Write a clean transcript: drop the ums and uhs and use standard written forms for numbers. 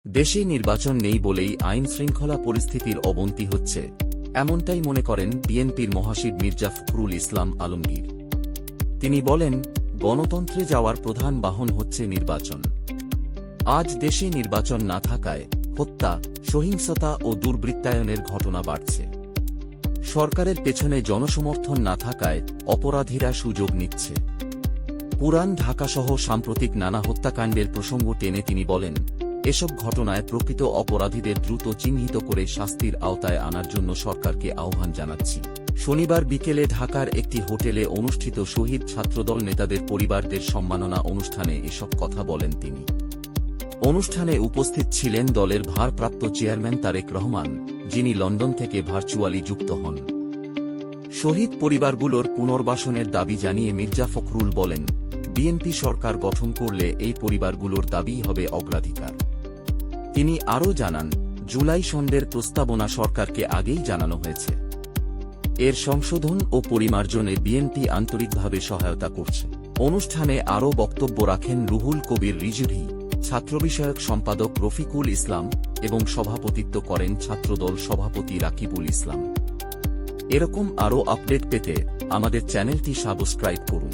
দেশে নির্বাচন নেই বলেই আইন-শৃঙ্খলা পরিস্থিতির অবনতি হচ্ছে, এমনটাই মনে করেন বিএনপির মহাসচিব মির্জা ফখরুল ইসলাম আলমগীর। তিনি বলেন, গণতন্ত্রে যাওয়ার প্রধান বাহন হচ্ছে নির্বাচন। আজ দেশে নির্বাচন না থাকায় হত্যা, সহিংসতা ও দুর্বৃত্তায়নের ঘটনা বাড়ছে। সরকারের পেছনে জনসমর্থন না থাকায় অপরাধীরা সুযোগ নিচ্ছে। পুরান ঢাকাসহ সাম্প্রতিক নানা হত্যাকাণ্ডের প্রসঙ্গ টেনে তিনি বলেন, এসব ঘটনায় প্রকৃত অপরাধীদের দ্রুত চিহ্নিত করে শাস্তির আওতায় আনার জন্য সরকারকে আহ্বান জানাচ্ছি। শনিবার বিকেলে ঢাকার একটি হোটেলে অনুষ্ঠিত শহীদ ছাত্রদল নেতাদের পরিবারদের সম্মাননা অনুষ্ঠানে এসব কথা বলেন তিনি। অনুষ্ঠানে উপস্থিত ছিলেন দলের ভারপ্রাপ্ত চেয়ারম্যান তারেক রহমান, যিনি লন্ডন থেকে ভার্চুয়ালি যুক্ত হন। শহীদ পরিবারগুলোর পুনর্বাসনের দাবি জানিয়ে মির্জা ফখরুল বলেন, বিএনপি সরকার গঠন করলে এই পরিবারগুলোর দাবিই হবে অগ্রাধিকার। তিনি আরও জানান, জুলাই সনদের প্রস্তাবনা সরকারকে আগেই জানানো হয়েছে। এর সংশোধন ও পরিমার্জনে বিএনপি আন্তরিকভাবে সহায়তা করছে। অনুষ্ঠানে আরও বক্তব্য রাখেন রুহুল কবির রিজভী, ছাত্রবিষয়ক সম্পাদক রফিকুল ইসলাম এবং সভাপতিত্ব করেন ছাত্রদল সভাপতি রাকিবুল ইসলাম। এরকম আরও আপডেট পেতে আমাদের চ্যানেলটি সাবস্ক্রাইব করুন।